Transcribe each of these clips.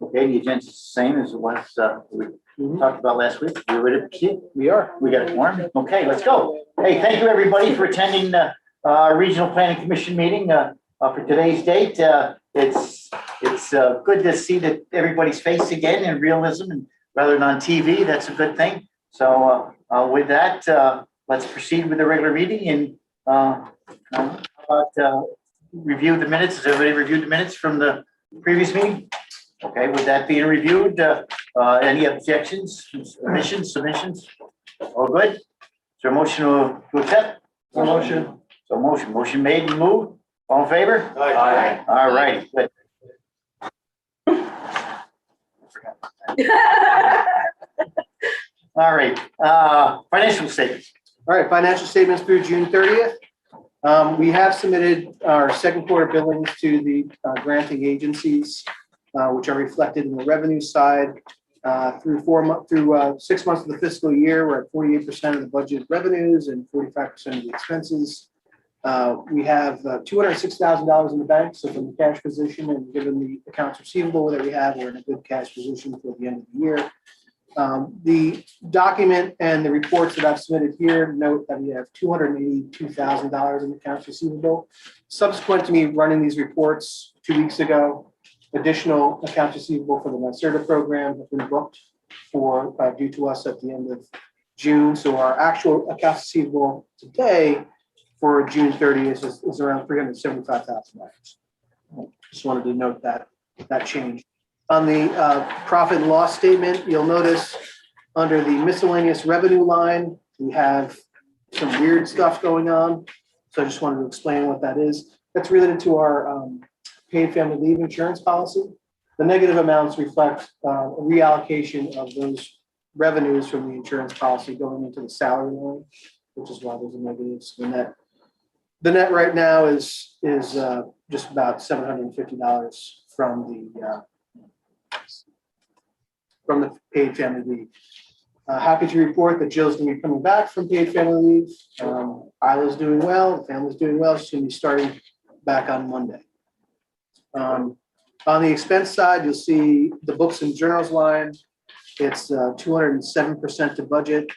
Okay, the agenda's the same as the ones we talked about last week. You ready to proceed? We are. We got a quorum? Okay, let's go. Hey, thank you, everybody, for attending the Regional Planning Commission meeting for today's date. It's good to see that everybody's face again in realism and rather than on TV. That's a good thing. So with that, let's proceed with the regular meeting and how about review the minutes. Has everybody reviewed the minutes from the previous meeting? Okay, with that being reviewed, any objections, omissions, submissions? All good? Is there a motion to accept? No motion. So motion made and moved. All in favor? Aye. All right, good. All right, financial statements. All right, financial statements through June 30th. We have submitted our second quarter billings to the granting agencies, which are reflected in the revenue side. Through 6 months of the fiscal year, we're at 48% of the budgeted revenues and 45% of the expenses. We have $206,000 in the bank, so from the cash position and given the accounts receivable that we have, we're in a good cash position for the end of the year. The document and the reports that I've submitted here note that we have $282,000 in accounts receivable. Subsequent to me running these reports 2 weeks ago, additional accounts receivable for the NYSERDA program have been booked for due to us at the end of June. So our actual accounts receivable today for June 30th is around $375,000. Just wanted to note that change. On the profit and loss statement, you'll notice under the miscellaneous revenue line, we have some weird stuff going on. So I just wanted to explain what that is. That's related to our paid family leave insurance policy. The negative amounts reflect a reallocation of those revenues from the insurance policy going into the salary line, which is why there's a negative. So the net right now is just about $750 from the paid family leave. Happy to report that Jill's going to be coming back from paid family leave. Isla's doing well. The family's doing well. She's going to be starting back on Monday. On the expense side, you'll see the books and journals line. It's 207% to budget.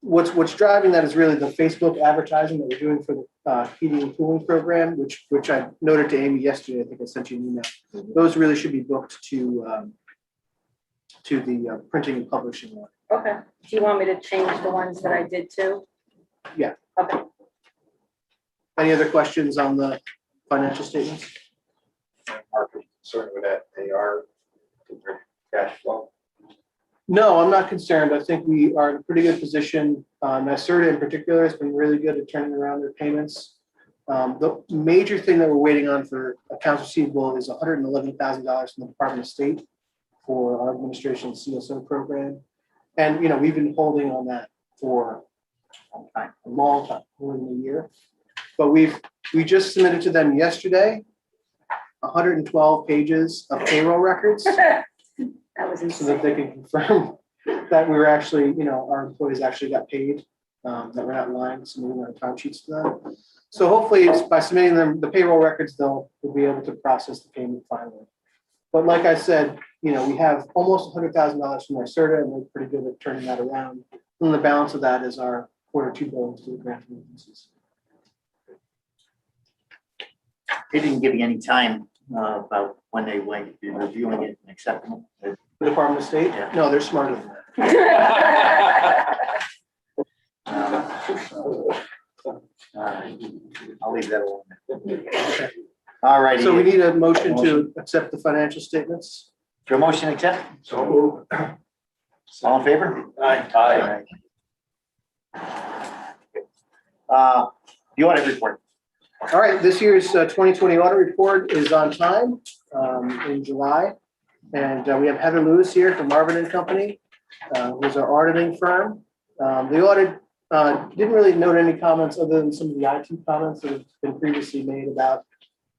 What's driving that is really the Facebook advertising that we're doing for the heating and cooling program, which I noted to Amy yesterday. I think I sent you an email. Those really should be booked to the printing and publishing line. Okay. Do you want me to change the ones that I did too? Yeah. Okay. Any other questions on the financial statements? Are you concerned with that AR cash flow? No, I'm not concerned. I think we are in a pretty good position. NYSERDA in particular has been really good at turning around their payments. The major thing that we're waiting on for accounts receivable is $111,000 from the Department of State for our administration CSO program. And, we've been holding on that for a long time, more than a year. But we just submitted to them yesterday 112 pages of payroll records. That was insane. So that they can confirm that we were actually, our employees actually got paid, that we're not lying, submitting our time sheets to them. So hopefully by submitting them the payroll records, they'll be able to process the payment finally. But like I said, we have almost $100,000 from our NYSERDA, and we're pretty good at turning that around. And the balance of that is our Q2 billings to the granting agencies. They didn't give you any time about when they went be reviewing it and accepting it. The Department of State? Yeah. No, they're smarter than that. I'll leave that alone. All righty. So we need a motion to accept the financial statements. Your motion accept? So moved. All in favor? Aye. The audit report. All right, this year's 2020 audit report is on time in July. And we have Heather Lewis here from Marvin & Company, who's our auditing firm. The audit didn't really note any comments other than some of the IT comments that have been previously made about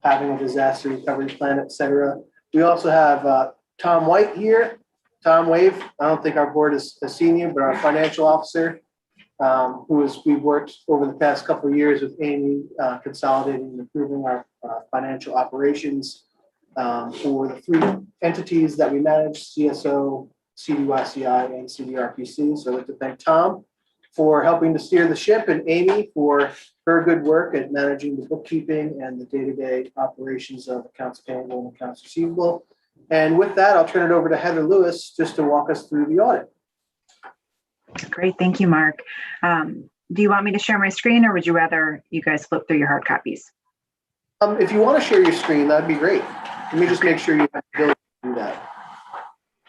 having a disaster recovery plan, et cetera. We also have Tom White here. Tom, wave. I don't think our board has seen you, but our financial officer, we've worked over the past couple of years with Amy, consolidating and improving our financial operations for the entities that we manage, CSO, CDYCI, and CDRPC. So I'd like to thank Tom for helping to steer the ship and Amy for her good work at managing the bookkeeping and the day-to-day operations of accounts payable and accounts receivable. And with that, I'll turn it over to Heather Lewis just to walk us through the audit. Great, thank you, Mark. Do you want me to share my screen, or would you rather you guys flip through your hard copies? If you want to share your screen, that'd be great. Let me just make sure you have the ability to do that.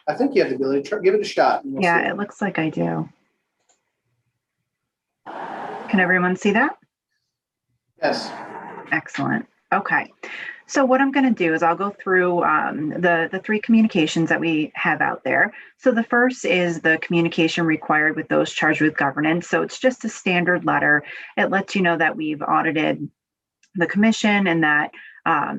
I think you have the ability to give it a shot. And we'll Yeah, see. it looks like I do. Can everyone see that? Yes. Excellent. Okay. So what I'm going to do is I'll go through the three communications that we have out there. So the first is the communication required with those charged with governance. So it's just a standard letter. It lets you know that we've audited the commission and that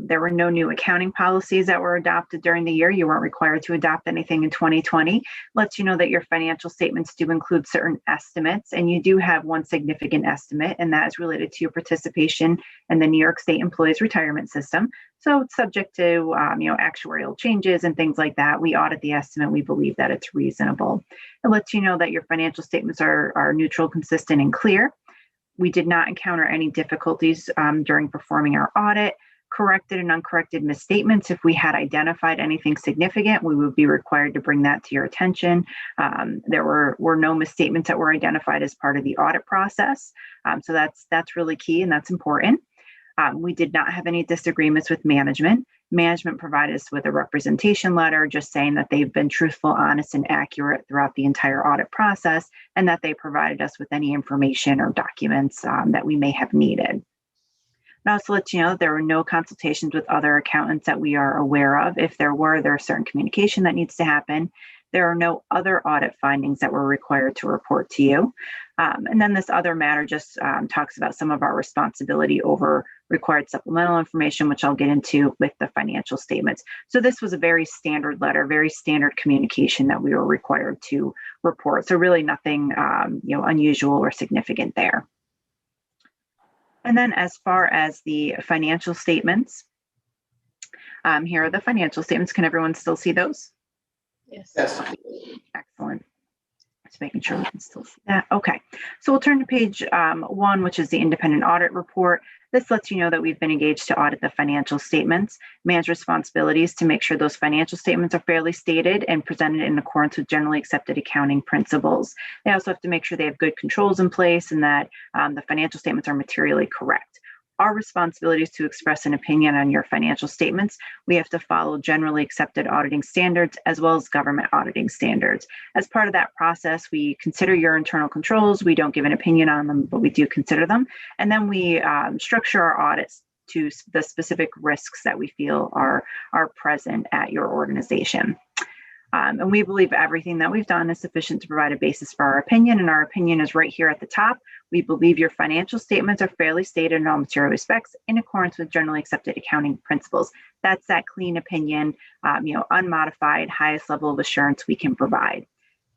there were no new accounting policies that were adopted during the year. You weren't required to adopt anything in 2020. Lets you know that your financial statements do include certain estimates, and you do have one significant estimate, and that is related to your participation in the New York State Employees Retirement System. So it's subject to actuarial changes and things like that. We audit the estimate. We believe that it's reasonable. It lets you know that your financial statements are neutral, consistent, and clear. We did not encounter any difficulties during performing our audit. Corrected and uncorrected misstatements. If we had identified anything significant, we would be required to bring that to your attention. There were no misstatements that were identified as part of the audit process. So that's really key, and that's important. We did not have any disagreements with management. Management provided us with a representation letter just saying that they've been truthful, honest, and accurate throughout the entire audit process, and that they provided us with any information or documents that we may have needed. And also let you know there were no consultations with other accountants that we are aware of. If there were, there's certain communication that needs to happen. There are no other audit findings that were required to report to you. And then this other matter just talks about some of our responsibility over required supplemental information, which I'll get into with the financial statements. So this was a very standard letter, very standard communication that we were required to report. So really nothing unusual or significant there. And then as far as the financial statements, here are the financial statements. Can everyone still see those? Yes. Yes. Excellent. Just making sure we can still see that. Okay, so we'll turn to page 1, which is the independent audit report. This lets you know that we've been engaged to audit the financial statements. Man's responsibilities to make sure those financial statements are fairly stated and presented in accordance with generally accepted accounting principles. They also have to make sure they have good controls in place and that the financial statements are materially correct. Our responsibility is to express an opinion on your financial statements. We have to follow generally accepted auditing standards as well as government auditing standards. As part of that process, we consider your internal controls. We don't give an opinion on them, but we do consider them. And then we structure our audits to the specific risks that we feel are present at your organization. And we believe everything that we've done is sufficient to provide a basis for our opinion, and our opinion is right here at the top. We believe your financial statements are fairly stated in all material respects in accordance with generally accepted accounting principles. That's that clean opinion, unmodified, highest level of assurance we can provide.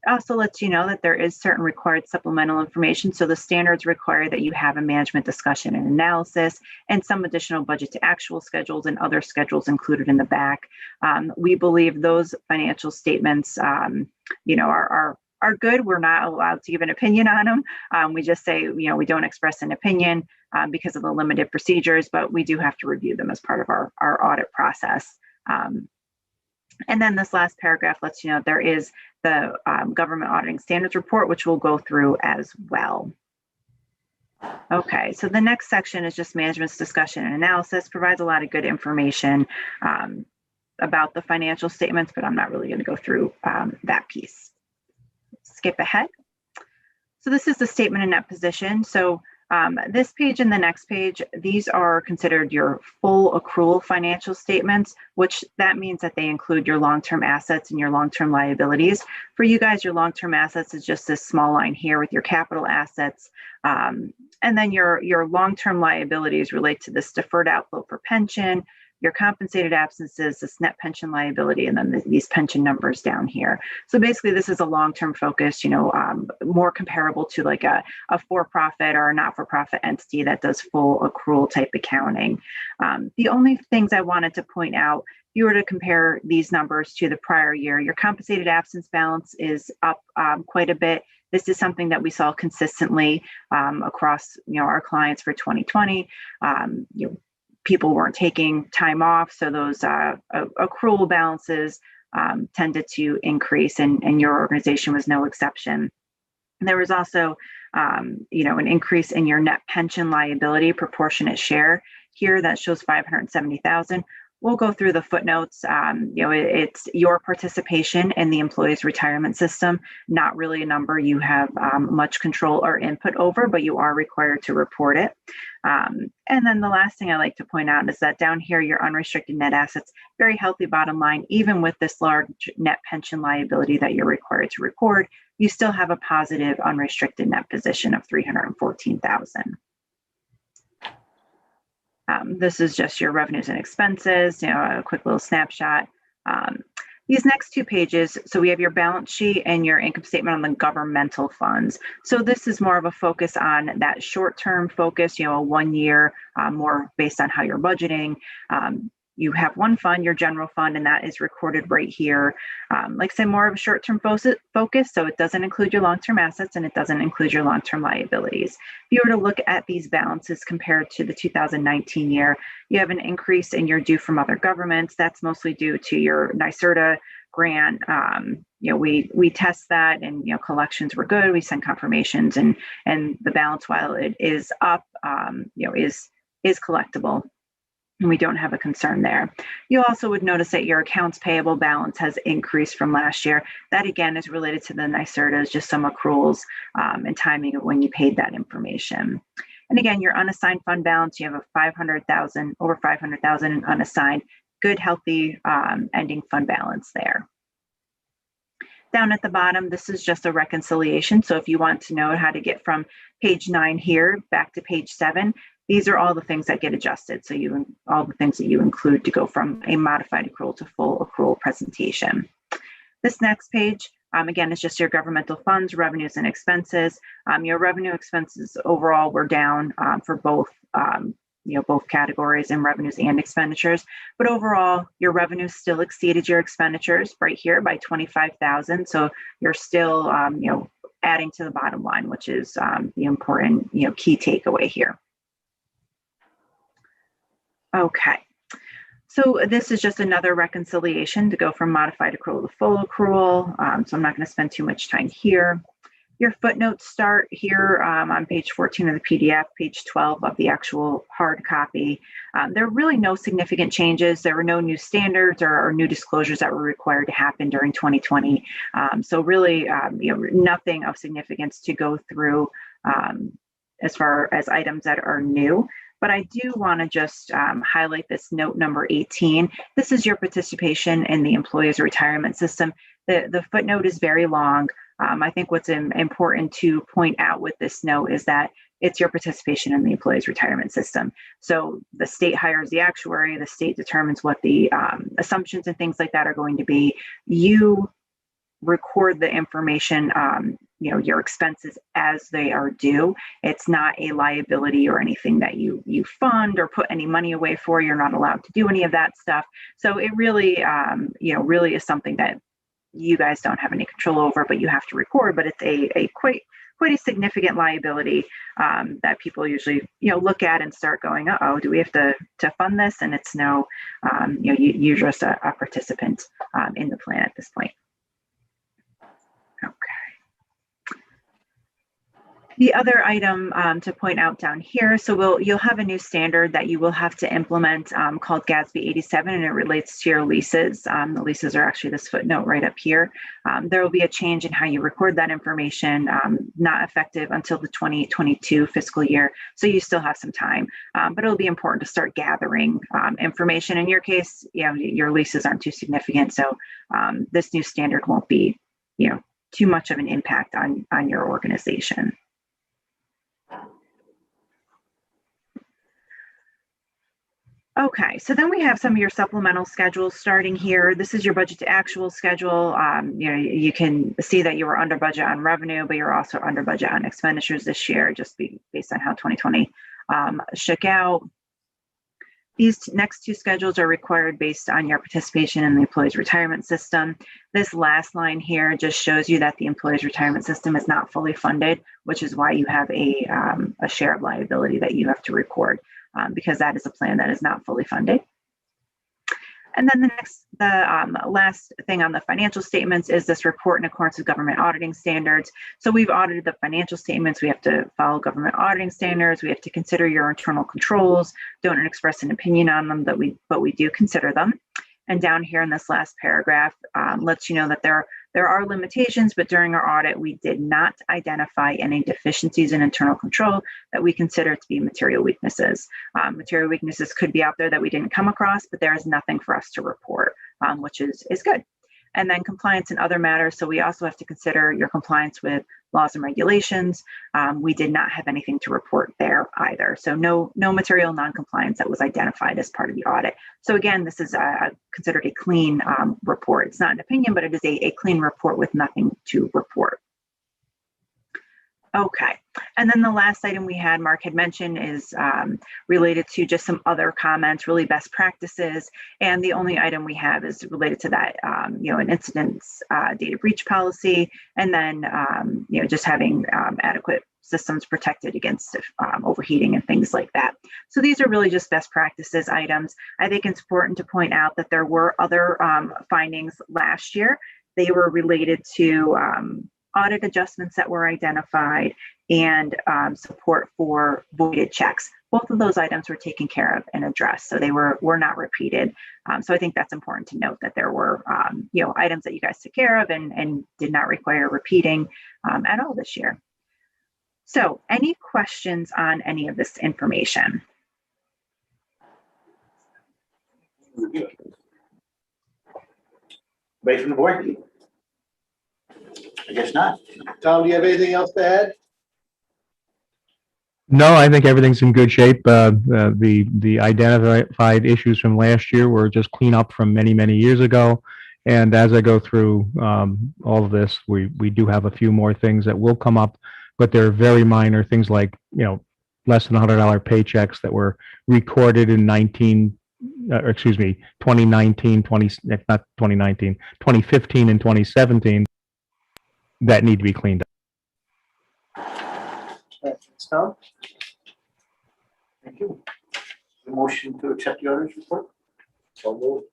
It also lets you know that there is certain required supplemental information. So the standards require that you have a management discussion and analysis and some additional budget to actual schedules and other schedules included in the back. We believe those financial statements, are good. We're not allowed to give an opinion on them. We just say, we don't express an opinion because of the limited procedures, but we do have to review them as part of our audit process. And then this last paragraph lets you know there is the government auditing standards report, which we'll go through as well. Okay, so the next section is just management's discussion and analysis, provides a lot of good information about the financial statements, but I'm not really going to go through that piece. Skip ahead. So this is the statement of net position. So this page and the next page, these are considered your full accrual financial statements, which that means that they include your long-term assets and your long-term liabilities. For you guys, your long-term assets is just this small line here with your capital assets. And then your long-term liabilities relate to this deferred outflow for pension, your compensated absences, this net pension liability, and then these pension numbers down here. So basically this is a long-term focus, more comparable to like a for-profit or a not-for-profit entity that does full accrual type accounting. The only things I wanted to point out you were to compare these numbers to the prior year, your compensated absence balance is up quite a bit. This is something that we saw consistently across our clients for 2020. People weren't taking time off, so those accrual balances tended to increase, and your organization was no exception. And there was also an increase in your net pension liability proportionate share here that shows $570,000. We'll go through the footnotes. It's your participation in the employee's retirement system, not really a number you have much control or input over, but you are required to report it. And then the last thing I like to point out is that down here, your unrestricted net assets, very healthy bottom line. Even with this large net pension liability that you're required to record, you still have a positive unrestricted net position of $314,000. This is just your revenues and expenses, a quick little snapshot. These next two pages, so we have your balance sheet and your income statement on the governmental funds. So this is more of a focus on that short-term focus, a 1 year, more based on how you're budgeting. You have one fund, your general fund, and that is recorded right here. Like I said, more of a short-term focus, so it doesn't include your long-term assets and it doesn't include your long-term liabilities. If you were to look at these balances compared to the 2019 year, you have an increase in your due from other governments. That's mostly due to your NYSERDA grant. We test that, and collections were good. We send confirmations, and the balance, while it is up, is collectible. And we don't have a concern there. You also would notice that your accounts payable balance has increased from last year. That again is related to the NYSERDAs, just some accruals and timing of when you paid that information. And again, your unassigned fund balance, you have a over 500,000 in unassigned, good, healthy ending fund balance there. Down at the bottom, this is just a reconciliation. So if you want to know how to get from page 9 here back to page 7, these are all the things that get adjusted. So all the things that you include to go from a modified accrual to full accrual presentation. This next page, again, is just your governmental funds, revenues, and expenses. Your revenue expenses overall were down for both categories in revenues and expenditures. But overall, your revenues still exceeded your expenditures right here by 25,000. So you're still, adding to the bottom line, which is the important, key takeaway here. Okay, so this is just another reconciliation to go from modified accrual to full accrual. So I'm not going to spend too much time here. Your footnotes start here on page 14 of the PDF, page 12 of the actual hard copy. There are really no significant changes. There were no new standards or new disclosures that were required to happen during 2020. So really, nothing of significance to go through as far as items that are new. But I do want to just highlight this note number 18. This is your participation in the employee's retirement system. The footnote is very long. I think what's important to point out with this note is that it's your participation in the employee's retirement system. So the state hires the actuary, the state determines what the assumptions and things like that are going to be. You record the information, your expenses as they are due. It's not a liability or anything that you fund or put any money away for. You're not allowed to do any of that stuff. So it really, really is something that you guys don't have any control over, but you have to record. But it's a quite a significant liability that people usually, look at and start going, uh-oh, do we have to fund this? And it's no, you're just a participant in the plan at this point. Okay. The other item to point out down here, so you'll have a new standard that you will have to implement called GASB 87, and it relates to your leases. The leases are actually this footnote right up here. There will be a change in how you record that information, not effective until the 2022 fiscal year, so you still have some time. But it'll be important to start gathering information. In your case, your leases aren't too significant, so this new standard won't be, too much of an impact on your organization. Okay, so then we have some of your supplemental schedules starting here. This is your budget to actual schedule. You can see that you were under budget on revenue, but you're also under budget on expenditures this year, just based on how 2020 shook out. These next two schedules are required based on your participation in the employee's retirement system. This last line here just shows you that the employee's retirement system is not fully funded, which is why you have a share of liability that you have to record, because that is a plan that is not fully funded. And then the last thing on the financial statements is this report in accordance with government auditing standards. So we've audited the financial statements. We have to follow government auditing standards. We have to consider your internal controls. Don't express an opinion on them, but we do consider them. And down here in this last paragraph lets you know that there are limitations, but during our audit, we did not identify any deficiencies in internal control that we consider to be material weaknesses. Material weaknesses could be out there that we didn't come across, but there is nothing for us to report, which is good. And then compliance and other matters. So we also have to consider your compliance with laws and regulations. We did not have anything to report there either. So no material non-compliance that was identified as part of the audit. So again, this is considered a clean report. It's not an opinion, but it is a clean report with nothing to report. Okay, and then the last item we had, Mark had mentioned, is related to just some other comments, really best practices. And the only item we have is related to that, an incidents data breach policy, and then, just having adequate systems protected against overheating and things like that. So these are really just best practices items. I think it's important to point out that there were other findings last year. They were related to audit adjustments that were identified and support for voided checks. Both of those items were taken care of and addressed, so they were not repeated. So I think that's important to note that there were items that you guys took care of and did not require repeating at all this year. So any questions on any of this information? Anybody from the board? I guess not. Tom, do you have anything else to add? No, I think everything's in good shape. The identified issues from last year were just cleanup from many, many years ago. And as I go through all of this, we do have a few more things that will come up, but they're very minor things like, less than $100 paychecks that were recorded in 2015 and 2017 that need to be cleaned up. Thanks, Tom. Thank you. The motion to accept the auditor's report? So moved.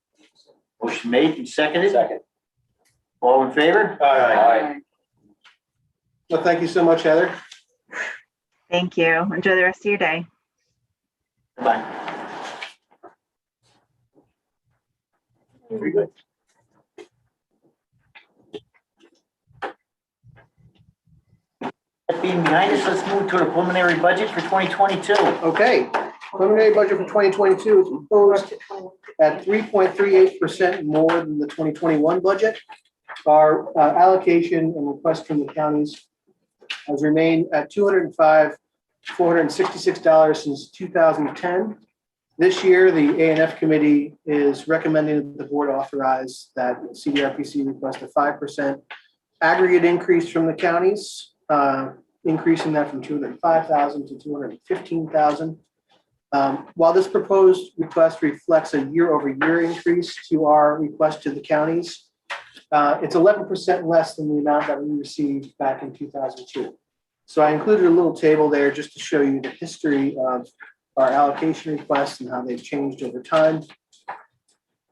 Motion made and seconded. Second. All in favor? Aye. Well, thank you so much, Heather. Thank you. Enjoy the rest of your day. Bye. Very good. That being behind us, let's move to the preliminary budget for 2022. Okay, preliminary budget for 2022 is proposed at 3.38% more than the 2021 budget. Our allocation and request from the counties has remained at $205,466 since 2010. This year, the A&F committee is recommending that the board authorize that CDRPC request a 5% aggregate increase from the counties, increasing that from $205,000 to $215,000. While this proposed request reflects a year-over-year increase to our request to the counties, it's 11% less than the amount that we received back in 2002. So I included a little table there just to show you the history of our allocation requests and how they've changed over time.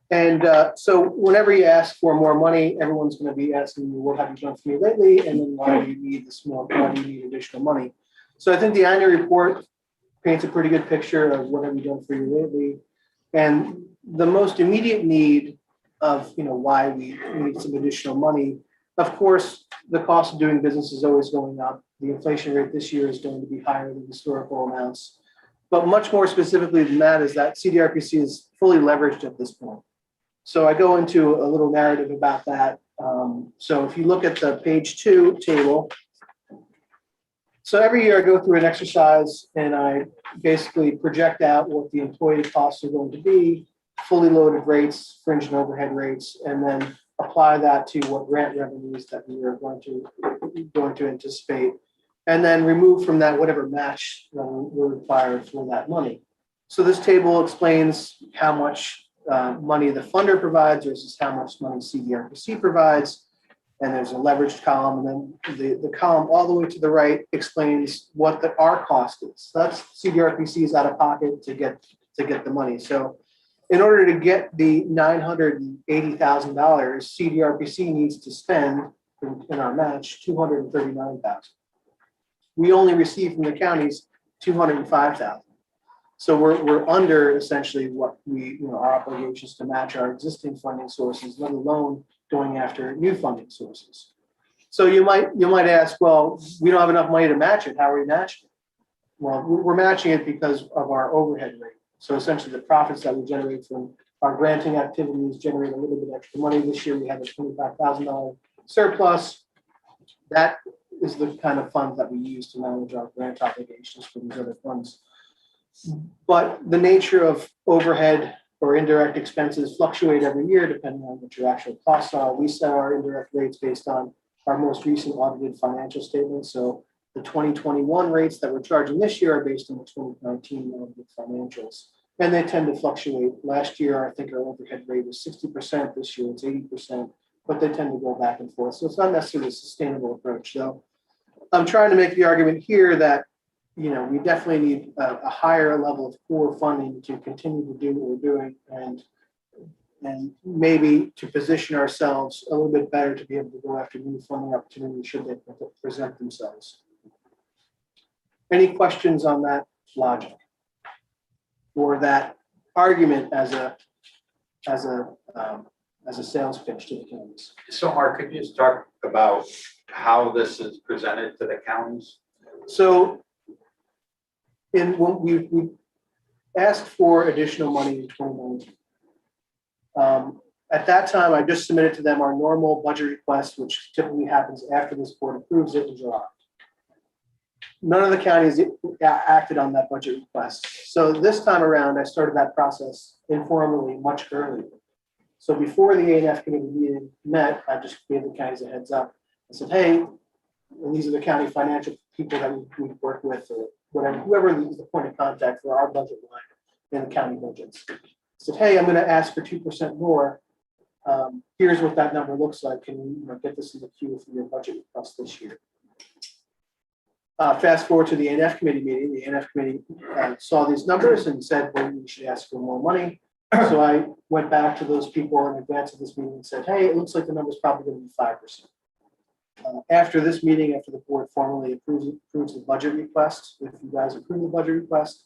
And so whenever you ask for more money, everyone's going to be asking you, what have you done for me lately? And then why do you need this more? Why do you need additional money? So I think the annual report paints a pretty good picture of what have you done for you lately. And the most immediate need of why we need some additional money. Of course, the cost of doing business is always going up. The inflation rate this year is going to be higher than historical amounts. But much more specifically than that is that CDRPC is fully leveraged at this point. So I go into a little narrative about that. So if you look at the page 2 table, so every year I go through an exercise and I basically project out what the employee costs are going to be, fully loaded rates, fringe and overhead rates, and then apply that to what grant revenues that we are going to anticipate, and then remove from that whatever match will require for that money. So this table explains how much money the funder provides versus how much money CDRPC provides. And there's a leveraged column, and then the column all the way to the right explains what our cost is. So that's CDRPC's out of pocket to get the money. So in order to get the $980,000, CDRPC needs to spend in our match $239,000. We only receive from the counties $205,000. So we're under essentially what our obligations to match our existing funding sources, let alone going after new funding sources. So you might ask, well, we don't have enough money to match it. How are we matching it? Well, we're matching it because of our overhead rate. So essentially the profits that we generate from our granting activities generate a little bit extra money. This year we have a $25,000 surplus. That is the kind of funds that we use to manage our grant obligations for these other funds. But the nature of overhead or indirect expenses fluctuate every year depending on what your actual costs are. We set our indirect rates based on our most recent audited financial statements. So the 2021 rates that we're charging this year are based on the 2019 audited financials. And they tend to fluctuate. Last year, I think our overhead rate was 60%. This year, it's 80%, but they tend to go back and forth. So it's not necessarily a sustainable approach. So I'm trying to make the argument here that we definitely need a higher level of core funding to continue to do what we're doing and maybe to position ourselves a little bit better to be able to go after new funding opportunities should they present themselves. Any questions on that logic or that argument as a sales pitch to the counties? So Mark, could you just talk about how this is presented to the counties? So when we asked for additional money in 2019. At that time, I just submitted to them our normal budget request, which typically happens after this board approves it in July. None of the counties acted on that budget request. So this time around, I started that process informally much earlier. So before the A&F committee meeting met, I just gave the counties a heads up. I said, hey, and these are the county financial people that we work with, or whatever, whoever is the point of contact for our budget line in the county budgets. I said, hey, I'm going to ask for 2% more. Here's what that number looks like. Can you get this in the queue for your budget request this year? Fast forward to the A&F committee meeting. The A&F committee saw these numbers and said, well, we should ask for more money. So I went back to those people in advance of this meeting and said, hey, it looks like the number's probably going to be 5%. After this meeting, after the board formally approves the budget request, if you guys approve the budget request,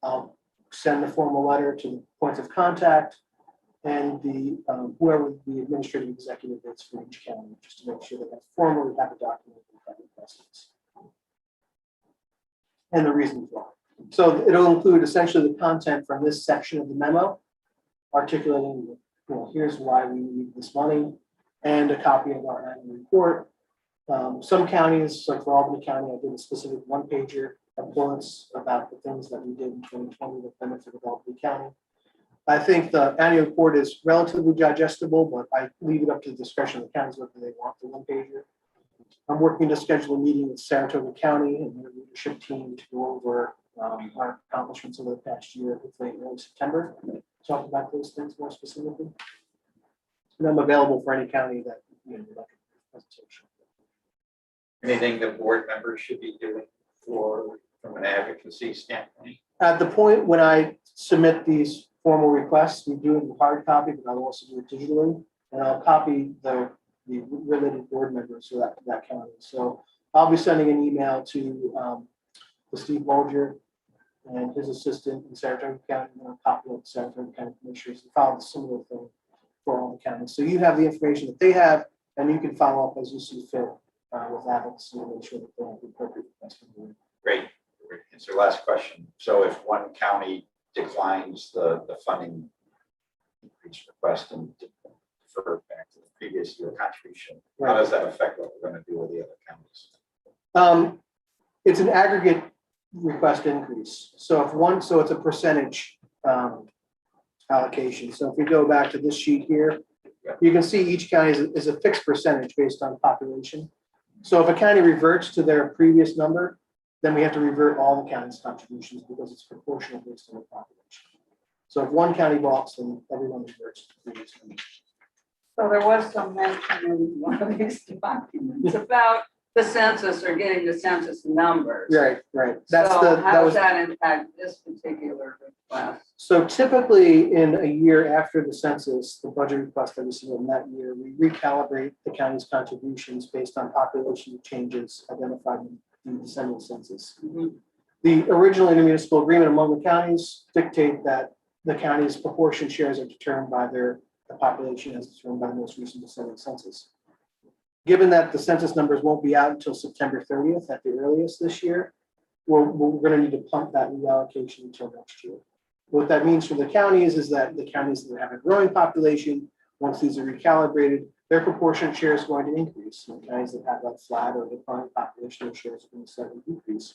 I'll send the formal letter to the points of contact and the whoever the administrative executive is for each county, just to make sure that I formally have a document that request is. And the reason for it. So it'll include essentially the content from this section of the memo, articulating, here's why we need this money, and a copy of our annual report. Some counties, like for Albany County, I did a specific one-pager of bullets about the things that we did in 2020 that benefited Albany County. I think the annual report is relatively digestible, but I leave it up to the discretion of the counties whether they want the one-pager. I'm working to schedule a meeting with Saratoga County and their leadership team to go over our accomplishments over the past year, hopefully in early September, talk about those things more specifically. And I'm available for any county that would like a presentation. Anything the board members should be doing from an advocacy standpoint? At the point when I submit these formal requests, we do it in hard copy, but I'll also do it digitally, and I'll copy the related board members for that county. So I'll be sending an email to Steve Bolger and his assistant in Saratoga County, and I'll copy of the Saratoga County commissioners and follow a similar thing for all the counties. So you have the information that they have, and you can follow up as you see fit with advocacy to make sure that they have the appropriate request from the board. Great. It's your last question. So if one county declines the funding increase request and defer back to the previous year contribution, how does that affect what we're going to do with the other counties? It's an aggregate request increase. So it's a percentage allocation. So if we go back to this sheet here, you can see each county is a fixed percentage based on population. So if a county reverts to their previous number, then we have to revert all the county's contributions because it's proportional based on the population. So if one county balks, then everyone reverts to the previous county. So there was some mention in one of these documents about the census or getting the census numbers. Right, right. That's So the, how that does was, that impact this particular request? so typically in a year after the census, the budget request that we submit in that year, we recalibrate the county's contributions based on population changes identified in the December census. Mhm. The original intermunicipal agreement among the counties dictate that the county's proportion shares are determined by the population as determined by the most recent December census. Given that the census numbers won't be out until September 30th at the earliest this year, we're going to need to pump that reallocation until next year. What that means for the counties is that the counties that have a growing population, once these are recalibrated, their proportionate share is going to increase. And counties that have a flat or declining population, their shares are going to slightly decrease.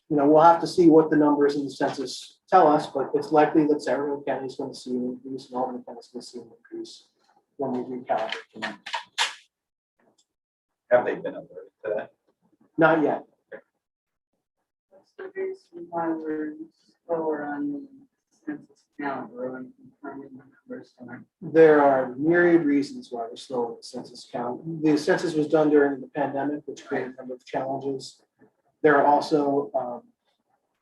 We'll have to see what the numbers in the census tell us, but it's likely that Saratoga County is going to see an increase and Albany County is going to see an increase when we recalibrate the numbers. Have they been alerted to that? Not yet. What's the reason why we're slower on the census count or on confirming the numbers? There are myriad reasons why we're slow with the census count. The census was done during the pandemic, which created a number of challenges. There are also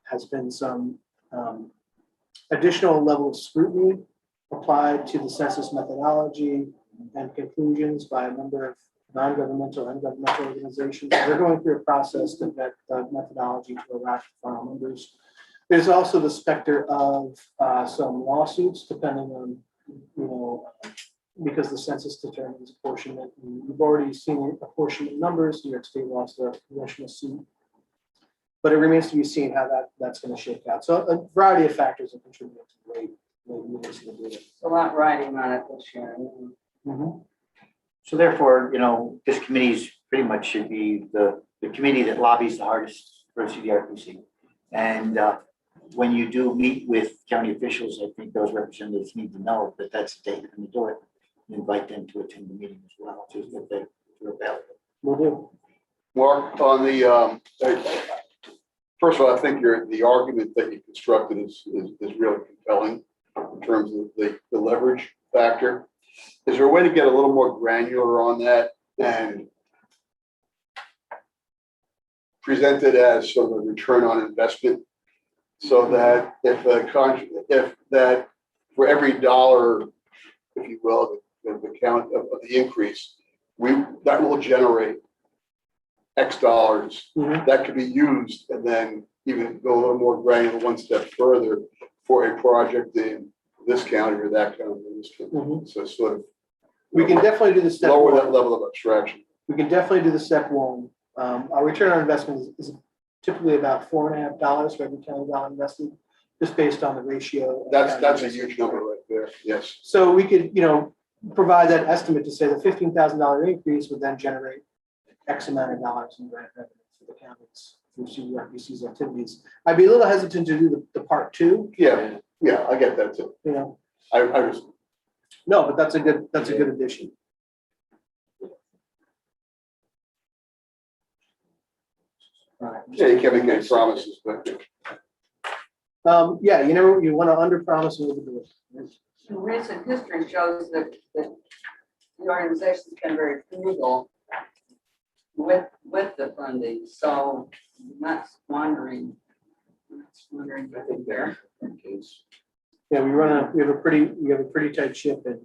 has been some additional level of scrutiny applied to the census methodology and conclusions by a number of non-governmental and governmental organizations. They're going through a process to vet the methodology to arrive at final numbers. There's also the specter of some lawsuits, depending on, because the census determines apportionment. You've already seen apportionment numbers. New York State lost a congressional suit, but it remains to be seen how that's going to shake out. So a variety of factors are contributing to the rate. A lot riding on it this year. So therefore, this committee's pretty much should be the committee that lobbies the hardest for CDRPC. And when you do meet with county officials, I think those representatives need to know that that's the date and do it. And invite them to attend the meeting as well, just if they're available. We'll do. Mark, on the, first of all, I think the argument that you constructed is really compelling in terms of the leverage factor. Is there a way to get a little more granular on that and present it as sort of a return on investment, so that if that for every dollar, if you will, the count of the increase, that will generate X dollars that could be used, and then even go a little more granular one step further for a project in this county or that county or this county. So sort of, We can definitely do the step lower one. that level of abstraction. We can definitely do the step one. Our return on investment is typically about $4.50 for every $10 invested, just based on the ratio. That's a huge number right there. Yes. So we could, provide that estimate to say the $15,000 increase would then generate X amount of dollars in grant revenue for the counties through CDRPC's activities. I'd be a little hesitant to do the part two. Yeah, I get that too. I was. No, but that's a good addition. Yeah, you can't make any promises, but You want to under promise and over deliver. Recent history shows that the organization's been very frugal with the funding, so I'm not wondering. I think there. Yeah, we have a pretty tight ship, and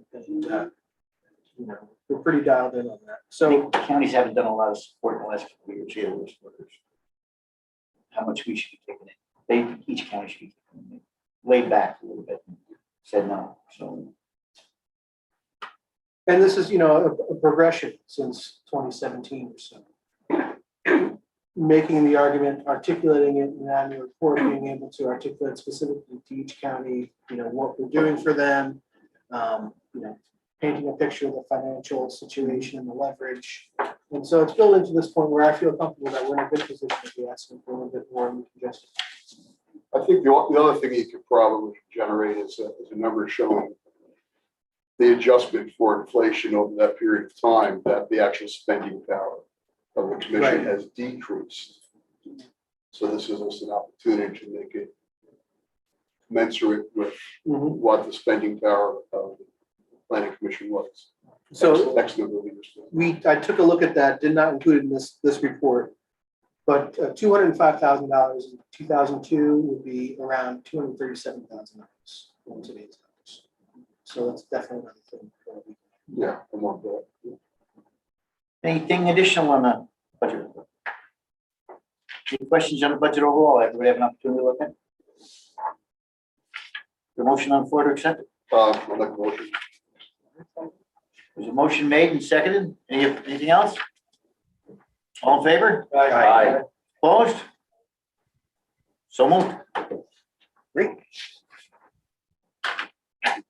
we're pretty dialed in on that. I So think counties haven't done a lot of support in the last couple of years here. With how much we should be taking in. Each county should be laid back a little bit and said no. So. and this is a progression since 2017 or so. Making the argument, articulating it in the annual report, being able to articulate specifically to each county, what we're doing for them, painting a picture of the financial situation and the leverage. And so it's built into this point where I feel comfortable that we're in a good position to be asking for a little bit more and we can justify. I think the other thing you could probably generate is a number showing the adjustment for inflation over that period of time, that the actual spending power of the commission has decreased. So this is just an opportunity to make it commensurate with Mhm. what the spending power of the planning commission was. So Next number of years. I took a look at that, did not include it in this report. But $205,000 in 2002 would be around $237,000 in today's dollars. So that's definitely another thing. Yeah, I'm on board. Anything additional on the budget report? Any questions on the budget overall? Everybody have an opportunity to look at? The motion on the floor to accept it? I'll make a motion. There's a motion made and seconded. Anything else? All in favor? Aye. Opposed? So moved. Great. A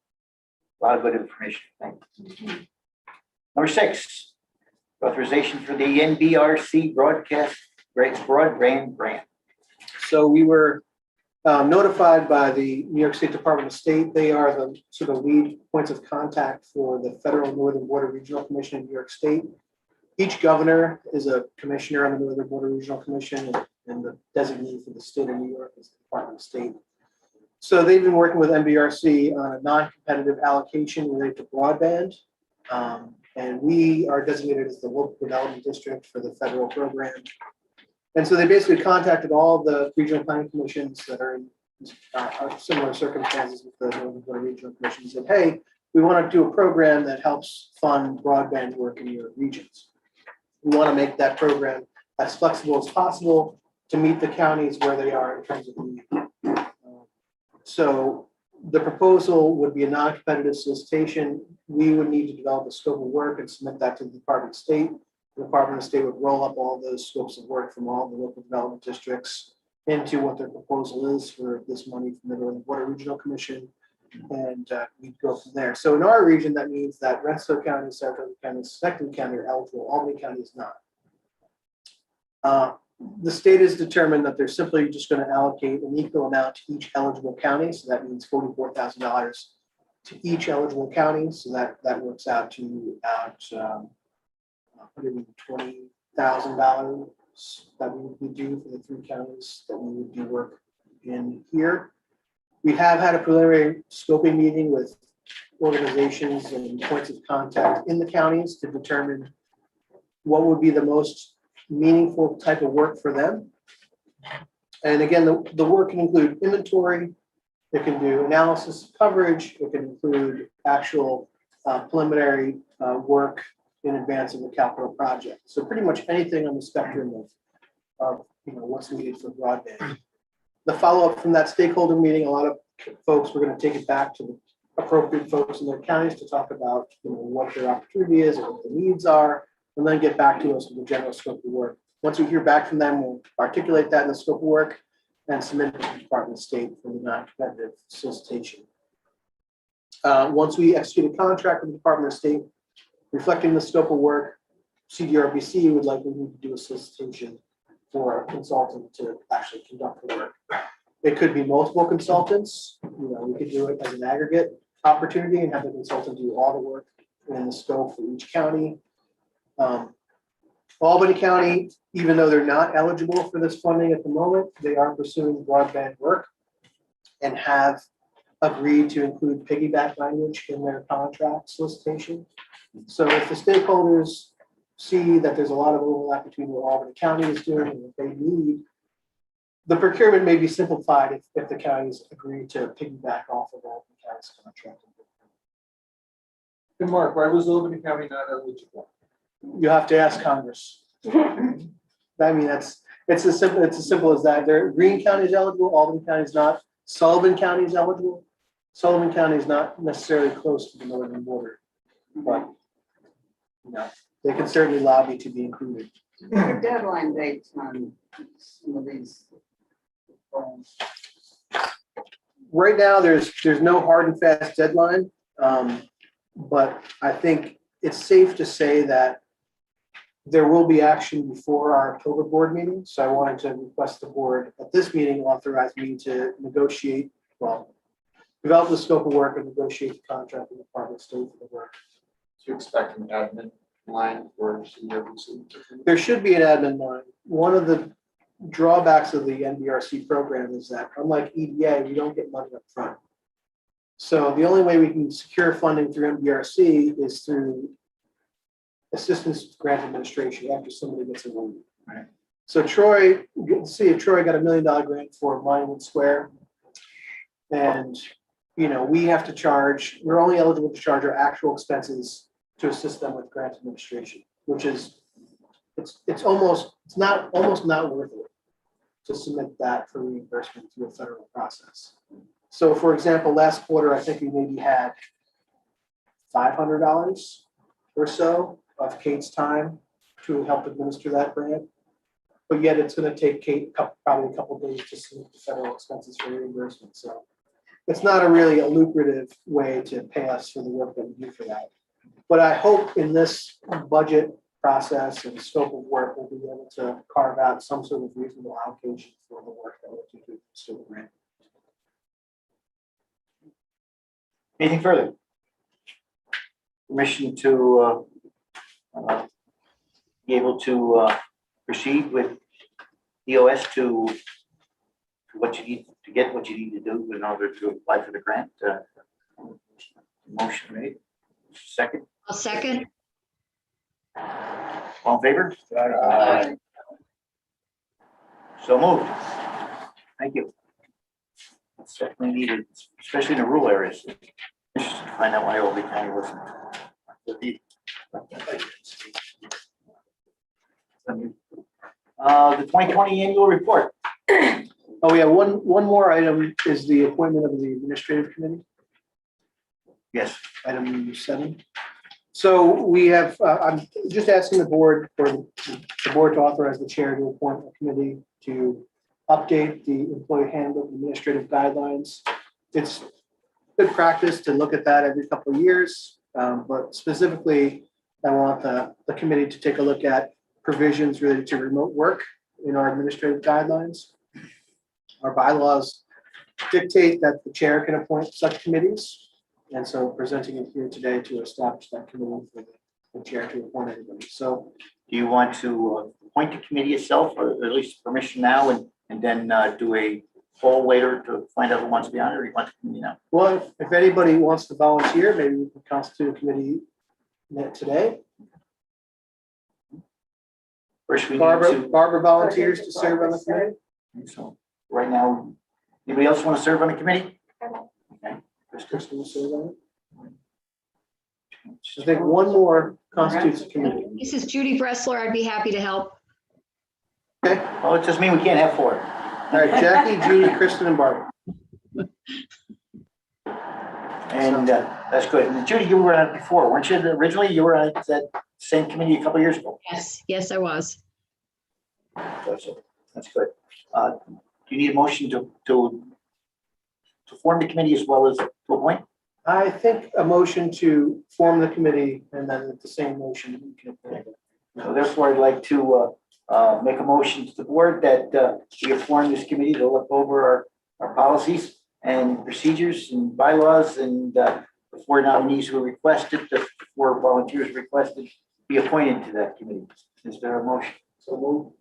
lot of good information. Thank you. Number 6, authorization for the NBRC broadband grant. So we were notified by the New York State Department of State. They are the sort of lead points of contact for the Federal Northern Border Regional Commission in New York State. Each governor is a commissioner on the Northern Border Regional Commission, and the designee for the state of New York is the Department of State. So they've been working with NBRC on a non-competitive allocation related to broadband. And we are designated as the local development district for the federal program. And so they basically contacted all the regional planning commissions that are in similar circumstances with the Northern Border Regional Commission and said, hey, we want to do a program that helps fund broadband work in your regions. We want to make that program as flexible as possible to meet the counties where they are in terms of need. So the proposal would be a non-competitive solicitation. We would need to develop a scope of work and submit that to the Department of State. The Department of State would roll up all those scopes of work from all the local development districts into what their proposal is for this money from the Northern Border Regional Commission. And we'd go from there. So in our region, that means that Rensselaer County, Saratoga County, Schenectady County are eligible. Albany County is not. The state has determined that they're simply just going to allocate an equal amount to each eligible county. So that means $44,000 to each eligible county. So that works out to about $120,000 that we would do for the 3 counties that we would do work in here. We have had a preliminary scoping meeting with organizations and points of contact in the counties to determine what would be the most meaningful type of work for them. And again, the work can include inventory, it can do analysis of coverage, it can include actual preliminary work in advance of the capital project. So pretty much anything on the spectrum of what's needed for broadband. The follow-up from that stakeholder meeting, a lot of folks were going to take it back to the appropriate folks in their counties to talk about what their opportunity is and what the needs are, and then get back to us with the general scope of work. Once we hear back from them, we'll articulate that in the scope of work and submit it to the Department of State for the non-competitive solicitation. Once we execute a contract with the Department of State reflecting the scope of work, CDRPC would likely need to do a solicitation for a consultant to actually conduct the work. It could be multiple consultants. We could do it as an aggregate opportunity and have the consultant do all the work in the scope for each county. Albany County, even though they're not eligible for this funding at the moment, they are pursuing broadband work and have agreed to include piggyback language in their contract solicitation. So if the stakeholders see that there's a lot of overlap between what Albany County is doing and what they need, the procurement may be simplified if the counties agree to piggyback off of Albany County's contract. And Mark, why was Albany County not eligible? You have to ask Congress. I mean, it's as simple as that. Greene County is eligible, Albany County is not. Sullivan County is eligible. Sullivan County is not necessarily close to the northern border, but they can certainly lobby to be included. The deadline dates on some of these goals. Right now, there's no hard and fast deadline, but I think it's safe to say that there will be action before our October board meeting. So I wanted to request the board at this meeting authorize me to develop the scope of work and negotiate the contract with the Department of State for the work. Do you expect an admin line for CDRPC? There should be an admin line. One of the drawbacks of the NBRC program is that unlike EDA, we don't get money up front. So the only way we can secure funding through NBRC is through assistance grant administration after somebody gets awarded. Right. So Troy, the city of Troy got $1 million grant for Monument Square. And, you know, we have to charge, we're only eligible to charge our actual expenses to assist them with grant administration, which is, it's almost not worth it to submit that for reimbursement through a federal process. So for example, last quarter, I think we maybe had $500 or so of Kate's time to help administer that grant. But yet it's going to take Kate probably a couple of days to submit the federal expenses for reimbursement. So it's not a lucrative way to pay us for the work that we do for that. But I hope in this budget process and scope of work, we'll be able to carve out some sort of reasonable allocation for the work that we're to do for the grant. Anything further? Permission to be able to proceed with EOS to what you need to get what you need to do in order to apply for the grant. Motion made. Second. I'll second. All in favor? So moved. Thank you. That's certainly needed, especially in the rural areas. Interesting to find out why Old County wasn't. The 2020 annual report. Oh yeah, one more item is the appointment of the administrative committee. Yes. Item 7. So we have, I'm just asking the board for the board to authorize the chair to appoint a committee to update the employee handbook administrative guidelines. It's good practice to look at that every couple of years, but specifically, I want the committee to take a look at provisions related to remote work in our administrative guidelines. Our bylaws dictate that the chair can appoint such committees. And so presenting it here today to establish that committee for the chair to appoint anybody. So Do you want to appoint the committee itself, or at least permission now, and then do a poll later to find out who wants to be on it, or you want the committee now? well, if anybody wants to volunteer, maybe we can constitute a committee today. First, we need Barbara volunteers to serve on the committee. So right now, anybody else want to serve on the committee? Okay. Kristen will serve on it. I think one more constitutes a committee. This is Judy Bressler. I'd be happy to help. Okay, Well, it just means we can't have 4. all right, Jackie, Judy, Kristen, and Barbara. And that's good. And Judy, you were on it before, weren't you? Originally, you were on that same committee a couple years ago. Yes, I was. That's good. Do you need a motion to form the committee as well as to appoint? I think a motion to form the committee and then with the same motion, we can appoint it. So therefore, I'd like to make a motion to the board that we have formed this committee to look over our policies and procedures and bylaws, and the 4 nominees who requested, the 4 volunteers requested, be appointed to that committee. Is there a motion? So move.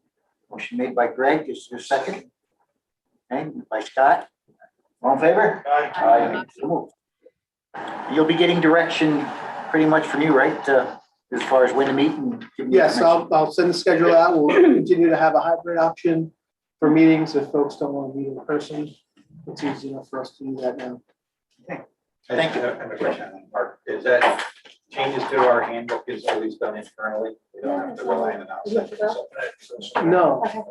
Motion made by Greg. Is there a second? Okay, by Scott. All in favor? Aye. So moved. You'll be getting direction pretty much from you, right? As far as when to meet and. give me Yes, information. I'll send the schedule out. We'll continue to have a hybrid option for meetings if folks don't want to meet in person. It's easy enough for us to do that now. Thank you. I have a question on that part. Is that changes to our handbook is always done internally? We don't have to rely on an outside consultant? No, Okay.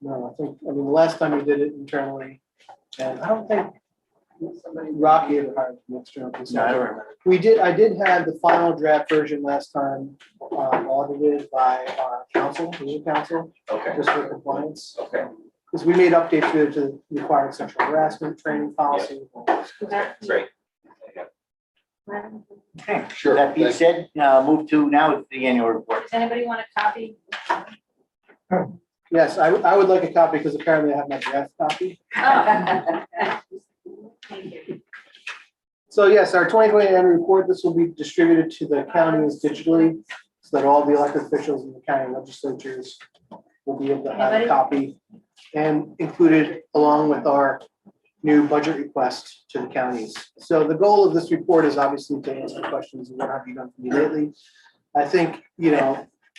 no, I mean, the last time we did it internally, and I don't think Rocky ever hired an external No, I don't consultant. remember. I did have the final draft version last time audited by our council, legal council, Okay, just for compliance. okay, Because we made updates to the required sexual harassment training policy. great. Okay, Sure, that being thank said, move to now the annual report. Does anybody want a copy? Yes, I would like a copy because apparently I have my draft copy. Thank you. So yes, our 2020 annual report, this will be distributed to the counties digitally so that all the elected officials in the county legislatures will be able to have a Anybody? copy and included along with our new budget request to the counties. So the goal of this report is obviously to answer questions, what have you done for me lately? I think,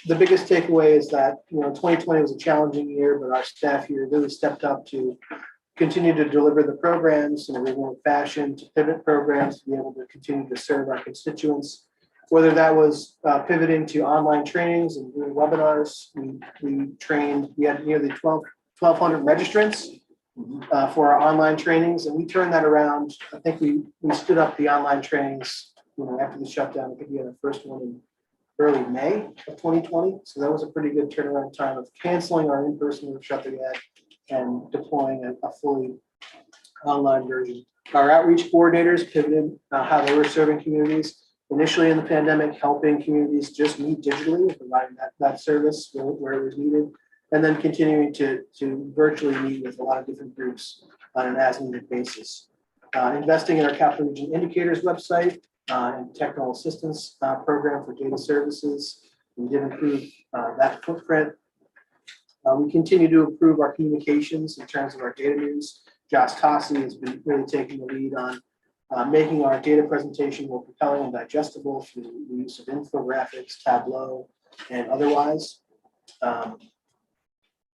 the biggest takeaway is that, 2020 was a challenging year, but our staff here really stepped up to continue to deliver the programs in a remote fashion, to pivot programs, to be able to continue to serve our constituents. Whether that was pivoting to online trainings and doing webinars, we had nearly 1,200 registrants for our online trainings, and we turned that around. I think we stood up the online trainings, after the shutdown. I think we had our first one in early May of 2020. So that was a pretty good turnaround time of canceling our in-person workshop that we had and deploying a fully online version. Our outreach coordinators pivoted how they were serving communities. Initially in the pandemic, helping communities just meet digitally and providing that service where it was needed. And then continuing to virtually meet with a lot of different groups on an as-needed basis. Investing in our Capital Region Indicators website and technical assistance program for data services. We did improve that footprint. We continue to improve our communications in terms of our data news. Josh Tossi has been really taking the lead on making our data presentation more compelling and digestible through the use of infographics, Tableau, and otherwise.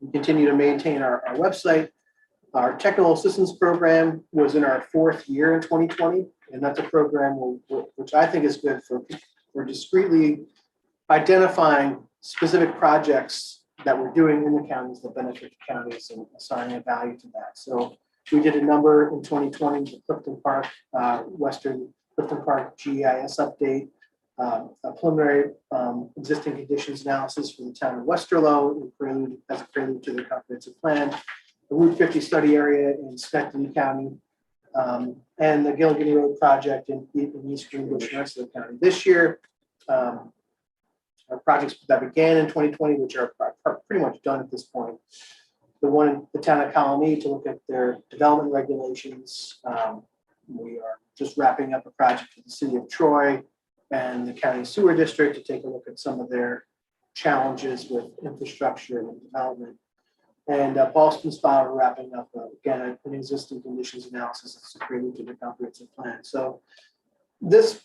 We continue to maintain our website. Our technical assistance program was in our 4th year in 2020, and that's a program which I think is good for discreetly identifying specific projects that we're doing in the counties that benefit the counties and assigning a value to that. So we did a number in 2020, the Clifton Park, Western Clifton Park GIS update, a preliminary existing conditions analysis for the town of Westerlo, as a prelude to the comprehensive plan, the Route 50 study area in Schenectady County, and the Gilligan Road project in East Greenbush and the rest of the county. This year, our projects that began in 2020, which are pretty much done at this point. The one in the town of Colony to look at their development regulations. We are just wrapping up a project for the city of Troy and the county sewer district to take a look at some of their challenges with infrastructure and development. And Boston Spa are wrapping up, again, an existing conditions analysis that's a prelude to the comprehensive plan. So this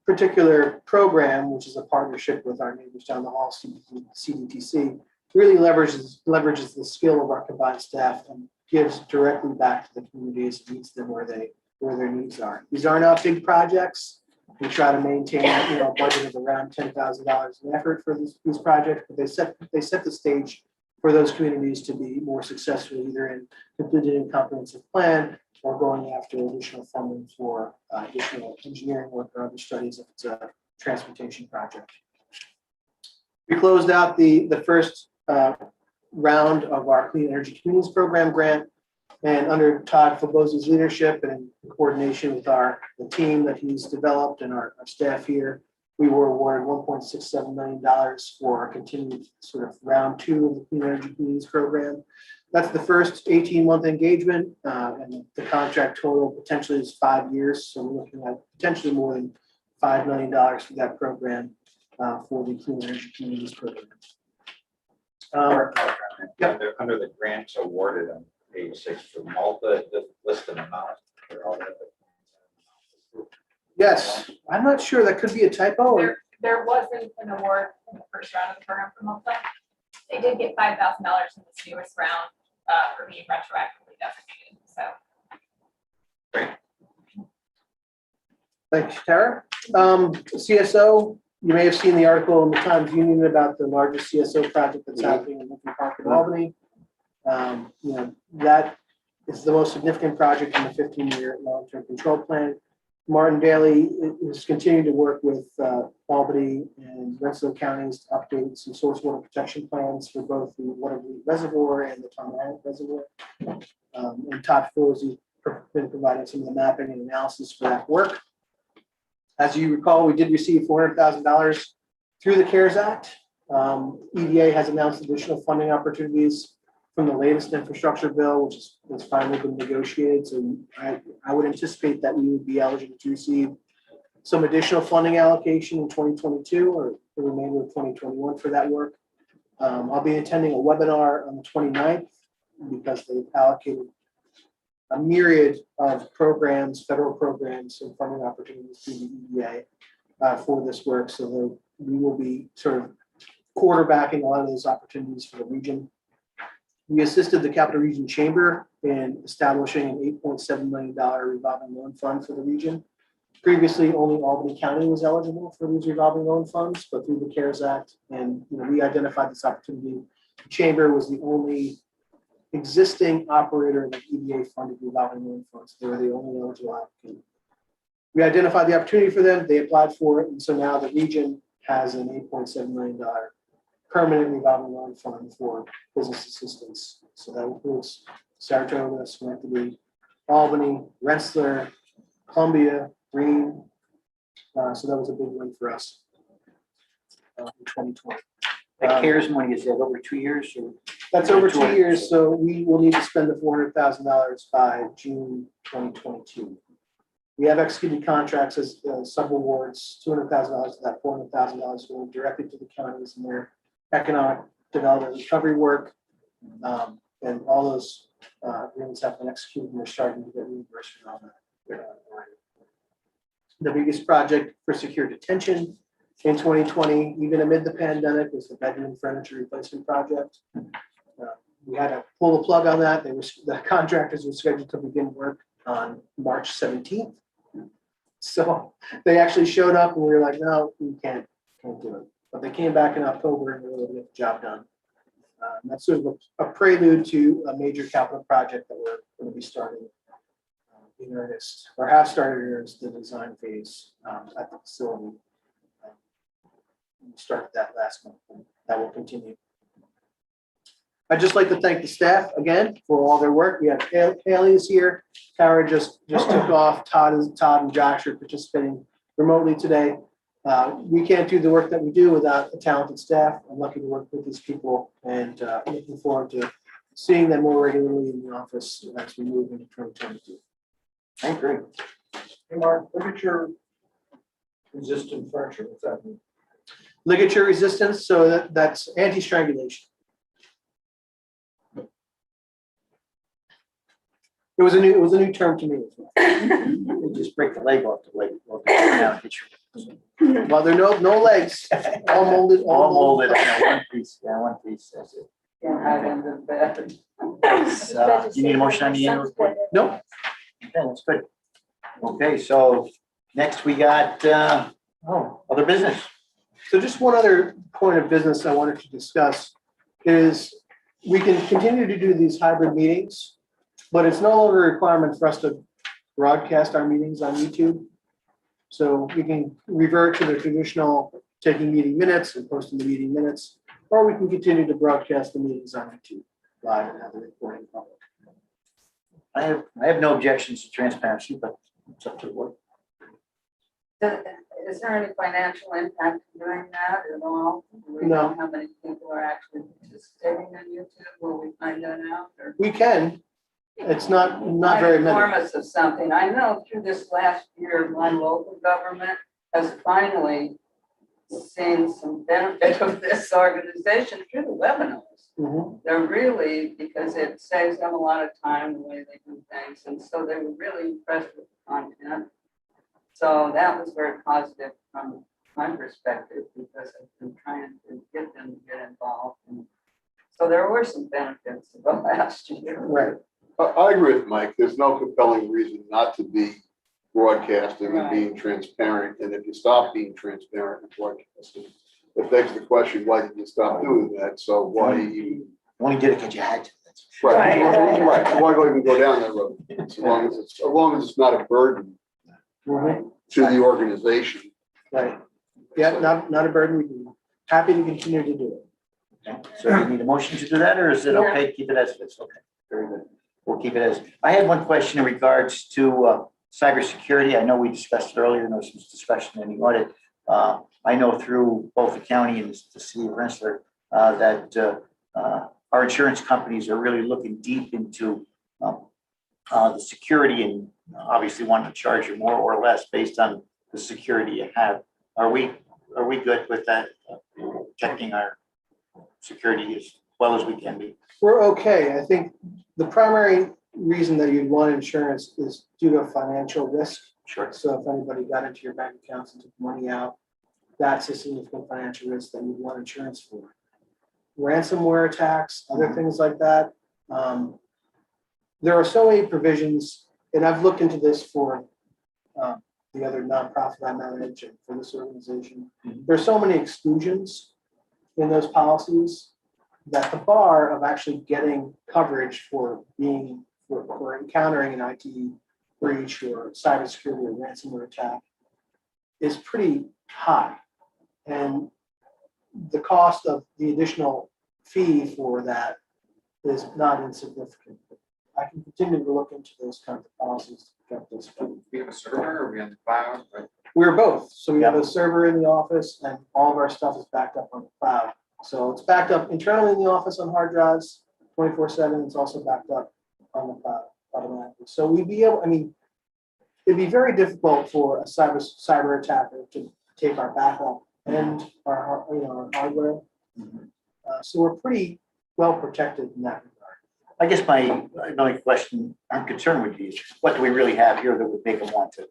particular program, which is a partnership with our neighbors down the hall, CDRPC, really leverages the skill of our combined staff and gives directly back to the communities, meets them where their needs are. These are not big projects. We try to maintain a budget of around $10,000 in effort for these projects, but they set the stage for those communities to be more successful, either in completing a comprehensive plan or going after additional funding for additional engineering work or other studies if it's a transportation project. We closed out the first round of our Clean Energy Communities Program grant, and under Todd Fabozzi's leadership and in coordination with the team that he's developed and our staff here, we were awarded $1.67 million for our continued sort of round 2 of the Clean Energy Communities Program. That's the first 18-month engagement, and the contract total potentially is 5 years. So we're looking at potentially more than $5 million for that program for the Clean Energy Communities Program. Under the grants awarded on page 6 for Malta, the list of amounts. Yes, I'm not sure. That could be a typo. There wasn't an award in the first round of the program for Malta. They did get $5,000 in this newest round for being retroactively designated, so. Thanks, Tara. CSO, you may have seen the article in the Times Union about the largest CSO project that's happening in Lincoln Park in Albany. That is the most significant project in the 15-year long-term control plan. Martin Bailey is continuing to work with Albany and Rensselaer counties to update some source water protection plans for both the Waterville Reservoir and the Tomahat Reservoir. And Todd Fabozzi has been providing some of the mapping and analysis for that work. As you recall, we did receive $400,000 through the CARES Act. EDA has announced additional funding opportunities from the latest infrastructure bill, which has finally been negotiated. So I would anticipate that we would be eligible to receive some additional funding allocation in 2022 or the remainder of 2021 for that work. I'll be attending a webinar on the 29th because they've allocated a myriad of programs, federal programs and funding opportunities through the EDA for this work. So we will be sort of quarterbacking a lot of those opportunities for the region. We assisted the Capital Region Chamber in establishing an $8.7 million revolving loan fund for the region. Previously, only Albany County was eligible for these revolving loan funds, but through the CARES Act, and we identified this opportunity. The Chamber was the only existing operator of EDA funded revolving loan funds. They were the only eligible applicant. We identified the opportunity for them, they applied for it, and so now the region has an $8.7 million permanent revolving loan fund for business assistance. So that includes Saratoga, Schenectady, Albany, Rensselaer, Columbia, Greene. So that was a big win for us in 2020. That CARES money, is that over 2 years or? That's over 2 years, so we will need to spend the $400,000 by June 2022. We have executed contracts as sub-awards, $200,000 of that $400,000 going directly to the counties and their economic development recovery work. And all those agreements have been executed and we're starting to get reimbursement on that. The biggest project for secure detention in 2020, even amid the pandemic, was the bedroom furniture replacement project. We had to pull the plug on that. The contractors were scheduled to begin work on March 17th. So they actually showed up and we were like, no, we can't do it. But they came back in October and they were able to get the job done. That's sort of a prelude to a major capital project that we're going to be starting in earnest, or have started in earnest, the design phase at the facility. We started that last month, and that will continue. I'd just like to thank the staff again for all their work. We have Haley is here. Tara just took off. Todd and Josh are participating remotely today. We can't do the work that we do without a talented staff. I'm lucky to work with these people and looking forward to seeing them more regularly in the office as we move into 2022. I agree. Hey, Mark, look at your resistant furniture. What's that mean? Ligature resistance, so that's anti-strangulation. It was a new term to me as well. You just break the leg off the leg. Now hit your- Well, there are no legs, all molded. All molded, one piece, one piece, that's it. Can't hide under the bed. You need a motion on the annual report? Nope. Okay, that's good. Okay, so next we got, other business. So just one other point of business I wanted to discuss is we can continue to do these hybrid meetings, but it's no longer a requirement for us to broadcast our meetings on YouTube. So we can revert to the traditional taking meeting minutes and posting the meeting minutes, or we can continue to broadcast the meetings on YouTube live and have the recording public. I have no objections to transparency, but it's up to the board. Is there any financial impact to doing that at all? Do we No. know how many people are actually participating on YouTube? Will we find that out? Or We can. It's not very inform many. us of something. I know through this last year, my local government has finally seen some benefit of this organization through the webinars. Mhm. They're really, because it saves them a lot of time the way they do things. And so they were really impressed with the content. So that was very positive from my perspective because I've been trying to get them to get involved. And so there were some benefits of the last year. Right. I agree with Mike. There's no compelling reason not to be broadcasting and Right. being transparent. And if you stop being transparent and broadcasting, it begs the question, why did you stop doing that? So why you, Only did it because you had to. That's- right, Right. right. So why go even go down that road? As long as it's not a burden Mhm. to the organization. Right. Yeah, not a burden. We'd be happy to continue to do it. Okay, so you need a motion to do that, or is it Yeah. okay? Keep it as it is. Okay, very good. We'll keep it as, I had one question in regards to cybersecurity. I know we discussed it earlier, and there was some discussion in the audit. I know through both the county and the city of Rensselaer that our insurance companies are really looking deep into the security and obviously want to charge you more or less based on the security you have. Are we good with that, protecting our security as well as we can be. We're okay. I think the primary reason that you'd want insurance is due to financial risk. Sure. So if anybody got into your bank accounts and took money out, that's a significant financial risk that you'd want insurance for. Ransomware attacks, other things like that. There are so many provisions, and I've looked into this for the other nonprofit I manage and for this organization. There's so many exclusions in those policies that the bar of actually getting coverage for encountering an IT breach or cybersecurity or ransomware attack is pretty high. And the cost of the additional fee for that is not insignificant. I can continue to look into those kinds of policies to get this. We have a server or we on the cloud? We're both. So we have a server in the office and all of our stuff is backed up on the cloud. So it's backed up internally in the office on hard drives, 24/7. It's also backed up on the cloud automatically. So we'd be able, I mean, it'd be very difficult for a cyber attacker to take our backup and our hardware. So we're pretty well protected in that regard. I guess my only question, I'm concerned with is what do we really have here that would make them want to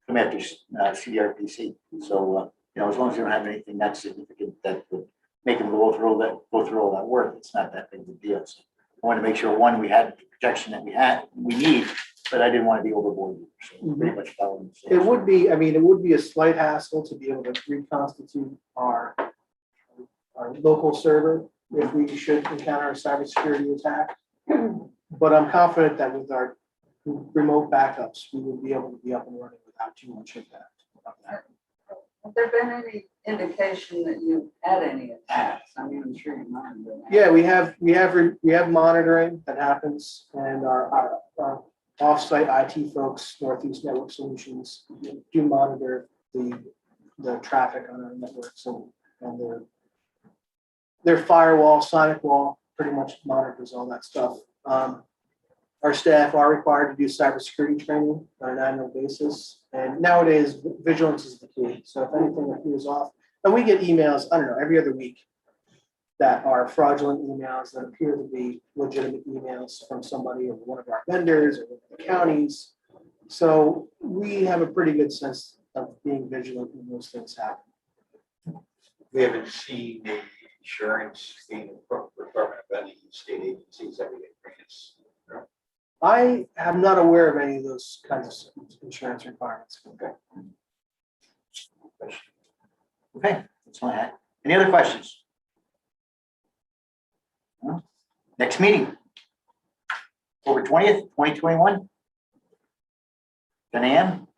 come after CDRPC? So, as long as you don't have anything that significant that would make them go through all that work, it's not that big of a deal. So I want to make sure, one, we had the protection that we need, but I didn't want to be overboard. So pretty much following. It would be, it would be a slight hassle to be able to reconstitute our local server if we should encounter a cybersecurity attack. But I'm confident that with our remote backups, we would be able to be up and running without too much impact. Have there been any indication that you've had any attacks? I mean, I'm sure you monitor that. Yeah, we have monitoring that happens, and our offsite IT folks, Northeast Network Solutions, do monitor the traffic on our networks and their firewall, sonic wall, pretty much monitors all that stuff. Our staff are required to do cybersecurity training on an annual basis. And nowadays, vigilance is the key. So if anything appears off, and we get emails, every other week that are fraudulent emails that appear to be legitimate emails from somebody or one of our vendors or the counties. So we have a pretty good sense of being vigilant when those things happen. We haven't seen the insurance being requirement of any state agencies that we get grants. I am not aware of any of those kinds of insurance requirements. Okay, that's all I had. Any other questions? No? Next meeting, October 20th, 2021. 10 a.m.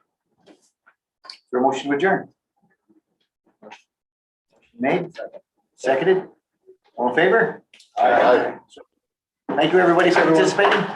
For a motion to adjourn. Made, seconded, all in favor? Aye. Thank you, everybody, for participating.